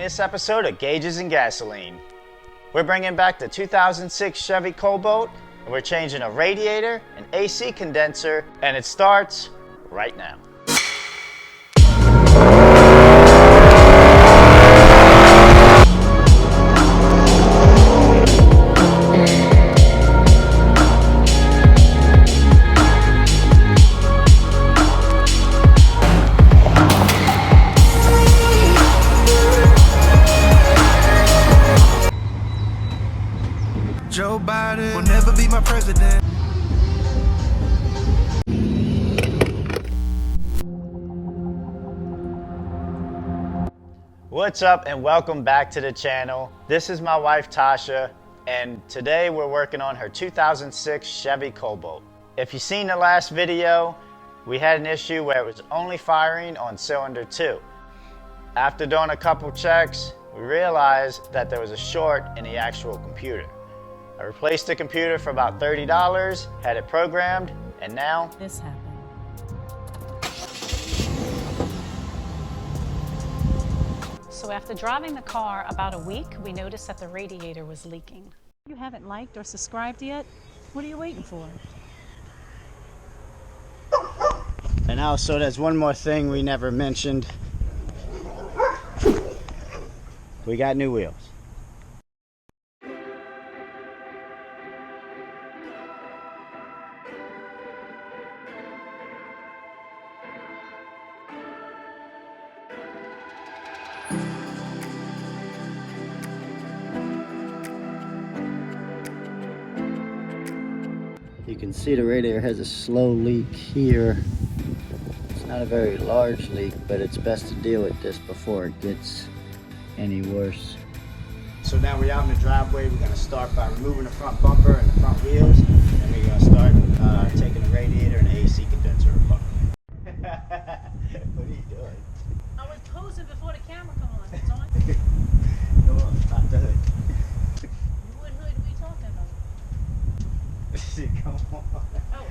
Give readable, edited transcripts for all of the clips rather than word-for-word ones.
this episode of Gauges and Gasoline. We're bringing back the 2006 Chevy Cobalt, and we're changing a radiator, an AC condenser, and it starts right now. Joe Biden will never be my president. What's up and welcome back to the channel. This is my wife Tasha, and today we're working on her 2006 Chevy Cobalt. If you've seen the last video, we had an issue where it was only firing on cylinder 2. After doing a couple checks, we realized that there was a short in the actual computer. I replaced the computer for about $30, had it programmed, and now this happened. So after driving the car about a week, we noticed that the radiator was leaking. You haven't liked or subscribed yet? What are you waiting for? And also there's one more thing we never mentioned. We got new wheels. You can see the radiator has a slow leak here. It's not a very large leak, but it's best to deal with this before it gets any worse. So now we're out in the driveway. We're going to start by removing the front bumper and the front wheels, and we're going to start taking the radiator and the AC condenser apart. What are you doing? I was posing before the camera come on. It's on. Come on, pop the hood. What hood are we talking about? Come on. Oh.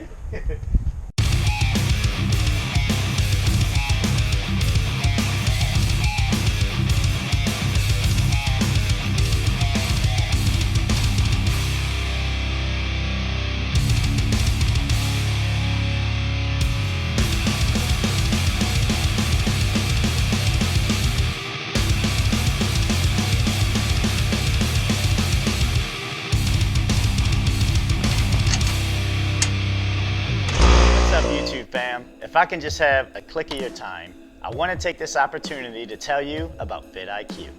YouTube fam, if I can just have a click of your time, I want to take this opportunity to tell you about vidIQ.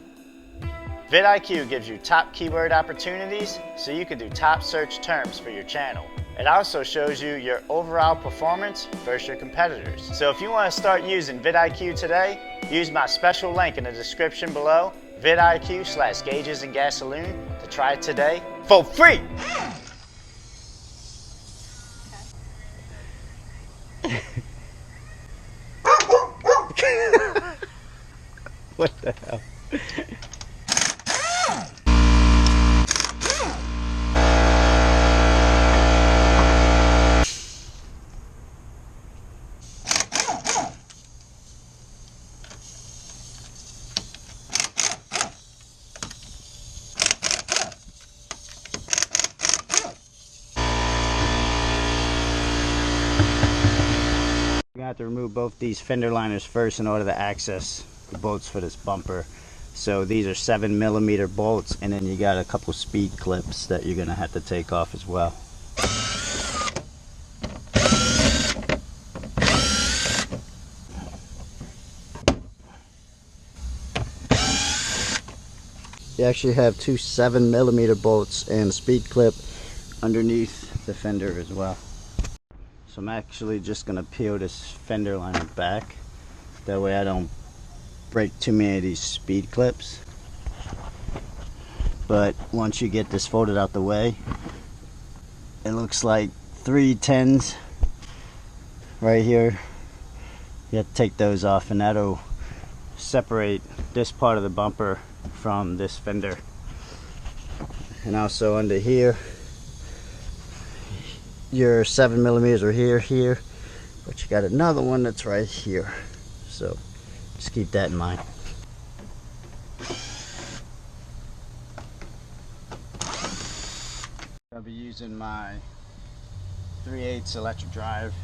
vidIQ gives you top keyword opportunities so you can do top search terms for your channel. It also shows you your overall performance versus your competitors. So if you want to start using vidIQ today, use my special link in the description below, vidIQ/GaugesNGasoline, to try it today for free. What the hell? We're gonna have to remove both these fender liners first in order to access the bolts for this bumper. So these are 7mm bolts, and then you got a couple speed clips that you're gonna have to take off as well. You actually have two 7mm bolts and a speed clip underneath the fender as well. So I'm actually just gonna peel this fender liner back. That way I don't break too many of these speed clips. But once you get this folded out the way, it looks like 3 10s right here. You have to take those off, and that'll separate this part of the bumper from this fender. And also under here, your 7mm are here, but you got another one that's right here. So just keep that in mind. be using my 3/8 electric drive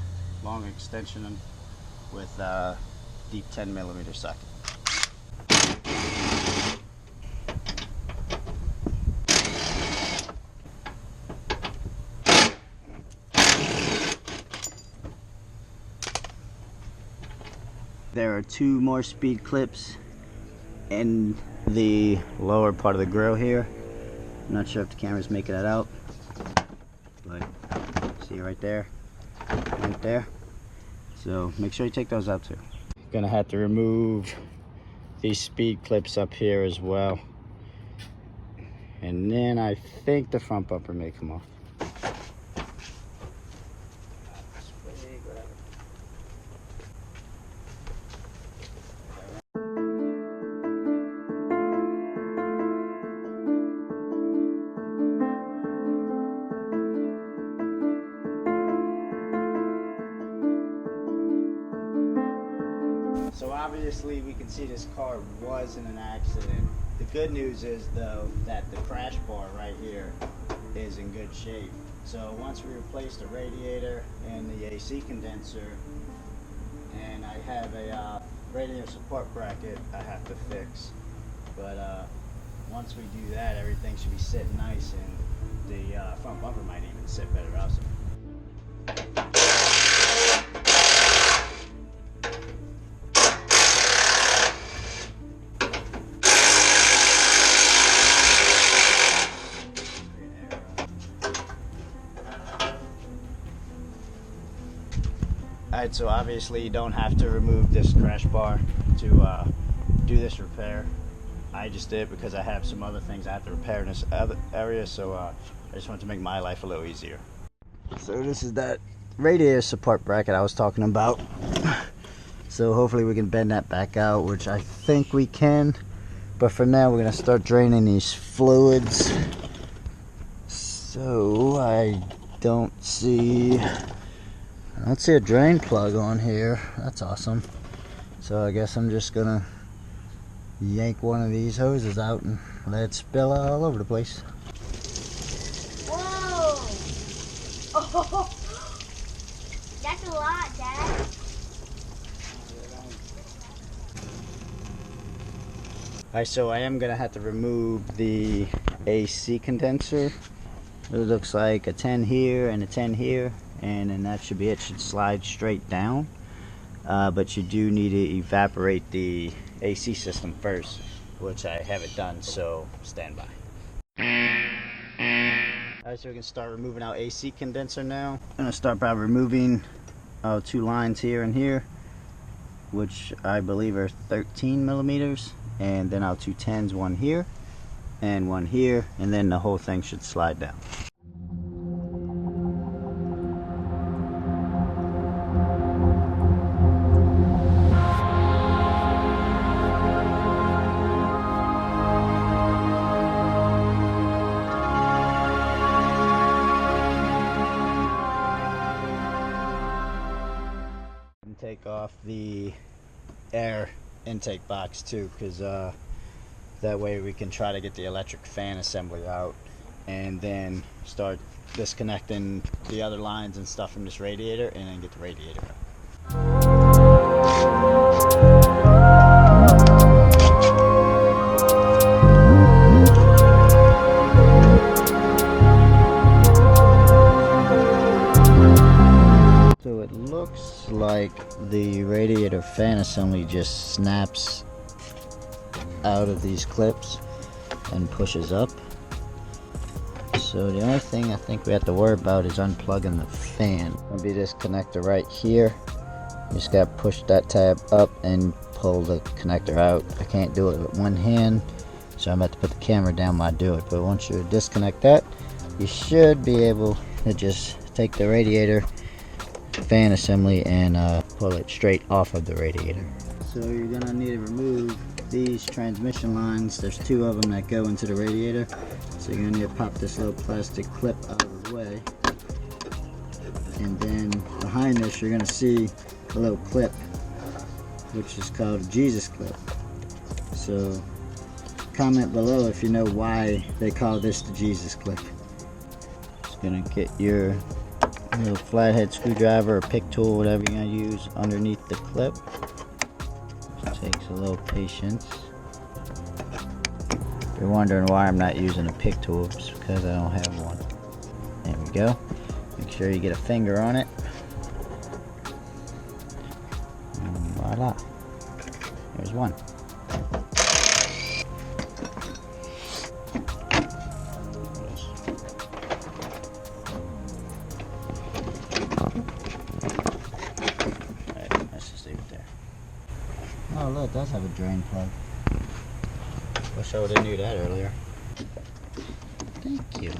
long extension with a deep 10mm socket. There are 2 more speed clips in the lower part of the grill here. I'm not sure if the camera's making that out, but see right there, right there. So make sure you take those out too. Gonna have to remove these speed clips up here as well. And then I think the front bumper may come off. So obviously we can see this car was in an accident. The good news is though that the crash bar right here is in good shape. So once we replace the radiator and the AC condenser, and I have a radiator support bracket I have to fix. But once we do that, everything should be sitting nice, and the front bumper might even sit better also. Alright, so obviously you don't have to remove this crash bar to do this repair. I just did because I have some other things I have to repair in this other area, so I just wanted to make my life a little easier. So this is that radiator support bracket I was talking about. So hopefully we can bend that back out, which I think we can. But for now we're going to start draining these fluids. So I don't see a drain plug on here. That's awesome. So I guess I'm just gonna yank one of these hoses out and let it spill all over the place. Whoa! Oh, that's a lot, Dad. Alright, so I am gonna have to remove the AC condenser. It looks like a 10 here and a 10 here, and then that should be it. Should slide straight down, but you do need to evaporate the AC system first, which I haven't done, so stand by. Alright, so we can start removing our AC condenser now. I'm gonna start by removing 2 lines here and here, which I believe are 13mm, and then our 2 10s, one here and one here, and then the whole thing should slide down. And take off the air intake box too, because that way we can try to get the electric fan assembly out, and then start disconnecting the other lines and stuff from this radiator, and then get the radiator out. So it looks like the radiator fan assembly just snaps out of these clips and pushes up. So the only thing I think we have to worry about is unplugging the fan. It'll be this connector right here. You just gotta push that tab up and pull the connector out. I can't do it with one hand, so I'm about to put the camera down while I do it. But once you disconnect that, you should be able to just take the radiator fan assembly and pull it straight off of the radiator. So you're gonna need to remove these transmission lines. There's 2 of them that go into the radiator, so you're gonna need to pop this little plastic clip out of the way, and then behind this you're gonna see a little clip which is called a Jesus clip. So comment below if you know why they call this the Jesus clip. Gonna get your little flathead screwdriver or pick tool, whatever you're gonna use, underneath the clip. Just takes a little patience. If you're wondering why I'm not using a pick tool, it's because I don't have one. There we go. Make sure you get a finger on it. And voila. There's one. Alright, let's just leave it there. Oh look, it does have a drain plug. Wish I would have knew that earlier. Thank you.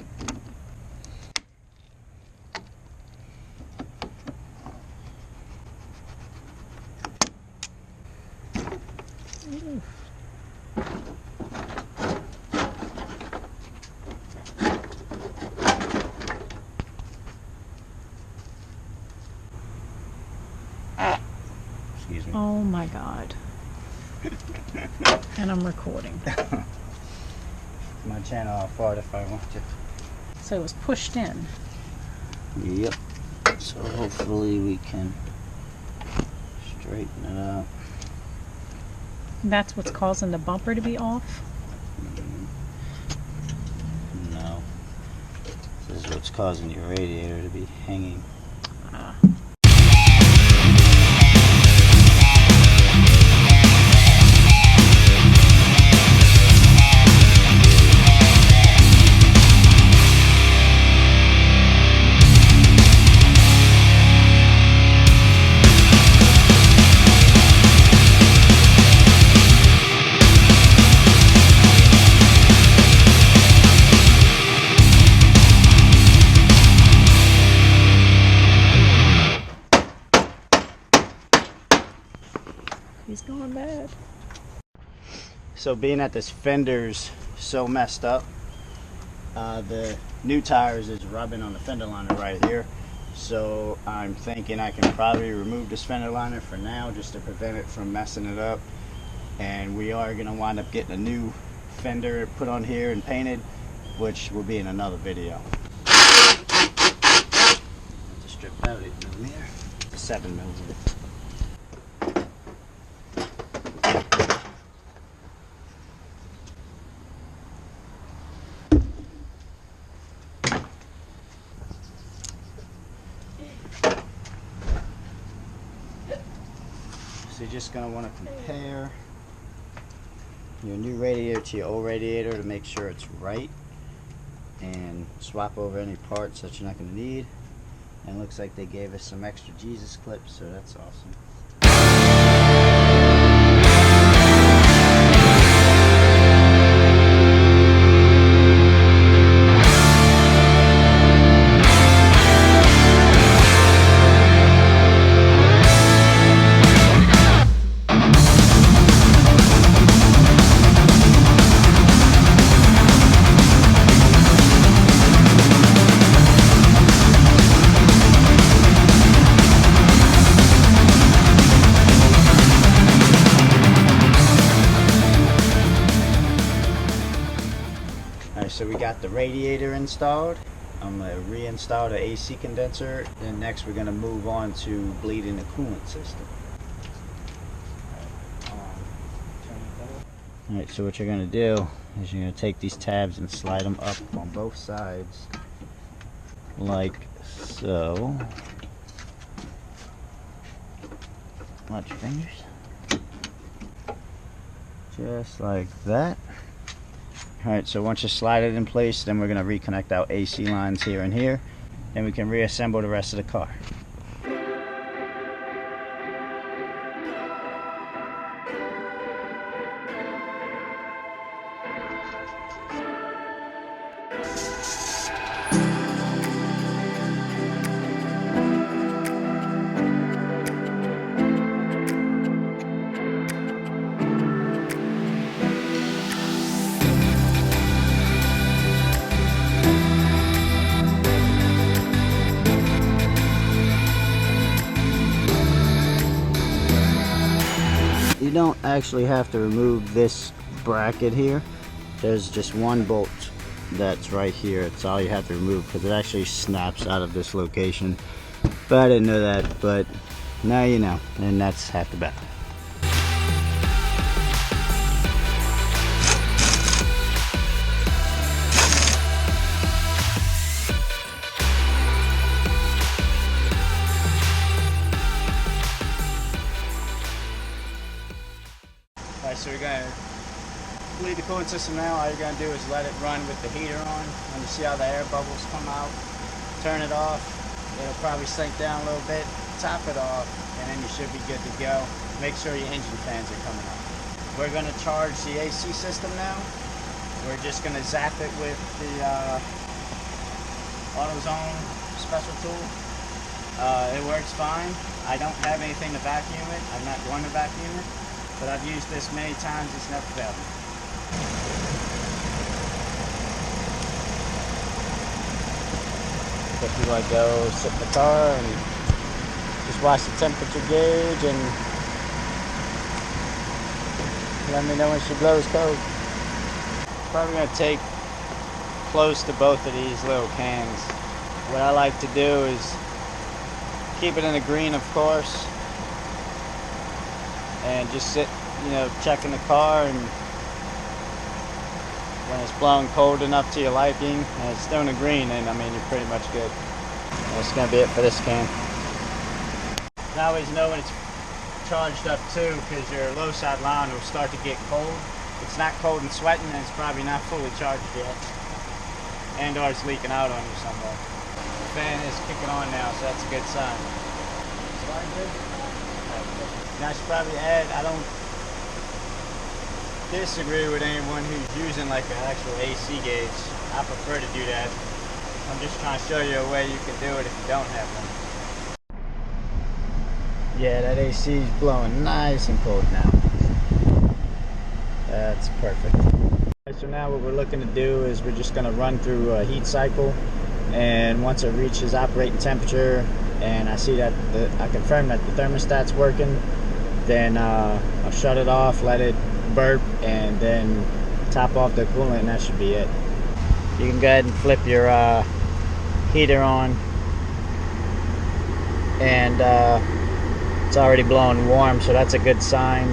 Excuse me. Oh my God. And I'm recording. My channel, I'll fart if I want to. So it was pushed in. Yep. So hopefully we can straighten it out. That's what's causing the bumper to be off? No. This is what's causing your radiator to be hanging. He's going bad. So being that this fender's so messed up, the new tires is rubbing on the fender liner right here. So I'm thinking I can probably remove this fender liner for now just to prevent it from messing it up. And we are going to wind up getting a new fender put on here and painted, which will be in another video. To strip out 8mm, 7mm. So you're just going to want to compare your new radiator to your old radiator to make sure it's right, and swap over any parts that you're not going to need. And it looks like they gave us some extra Jesus clips, so that's awesome. So we got the radiator installed. I'm going to reinstall the AC condenser, and next we're going to move on to bleeding the coolant system. Alright, so what you're going to do is you're going to take these tabs and slide them up on both sides like so. Watch your fingers. Just like that. Alright, so once you slide it in place, then we're going to reconnect our AC lines here and here, and we can reassemble the rest of the car. You don't actually have to remove this bracket here. There's just one bolt that's right here. It's all you have to remove because it actually snaps out of this location. But I didn't know that, but now you know, and that's half the battle. Alright, so we're going to leave the coolant system now. All you're going to do is let it run with the heater on. When you see how the air bubbles come out, turn it off. It'll probably sink down a little bit. Top it off, and then you should be good to go. Make sure your engine fans are coming on. We're going to charge the AC system now. We're just going to zap it with the AutoZone special tool. It works fine. I don't have anything to vacuum it. I'm not going to vacuum it, but I've used this many times. It's never failed me. If you want to go sit in the car and just watch the temperature gauge and let me know when she blows cold. Probably going to take close to both of these little cans. What I like to do is keep it in the green, of course, and just sit, checking the car, and when it's blowing cold enough to your liking and it's still in the green, then I mean you're pretty much good. That's gonna be it for this can. I always know when it's charged up too, because your low side line will start to get cold. It's not cold and sweating, and it's probably not fully charged yet, and or it's leaking out on you somewhere. The fan is kicking on now, so that's a good sign. And I should probably add, I don't disagree with anyone who's using like an actual AC gauge. I prefer to do that. I'm just trying to show you a way you can do it if you don't have one. Yeah, that AC is blowing nice and cold now. That's perfect. So now what we're looking to do is we're just going to run through a heat cycle, and once it reaches operating temperature and I see that I confirm that the thermostat's working, then I'll shut it off, let it burp, and then top off the coolant, and that should be it. You can go ahead and flip your heater on, and it's already blowing warm, so that's a good sign.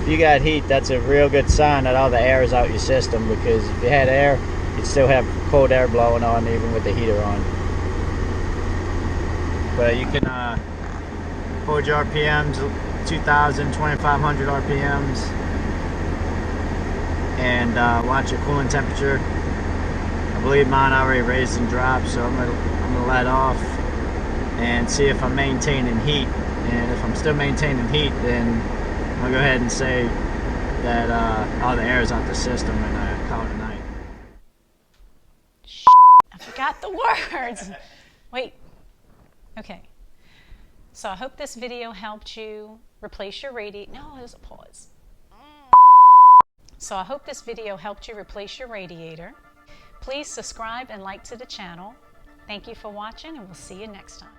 If you got heat, that's a real good sign that all the air is out your system, because if you had air, you'd still have cold air blowing on even with the heater on. But you can hold your RPMs 2,000, 2,500 RPMs, and watch your coolant temperature. I believe mine already raised and dropped, so I'm gonna let off and see if I'm maintaining heat. And if I'm still maintaining heat, then I'm gonna go ahead and say that all the air is out the system, and call it a night. I forgot the words. Wait. Okay. So I hope this video helped you replace your radiator. No, there's a pause. So I hope this video helped you replace your radiator. Please subscribe and like to the channel. Thank you for watching, and we'll see you next time.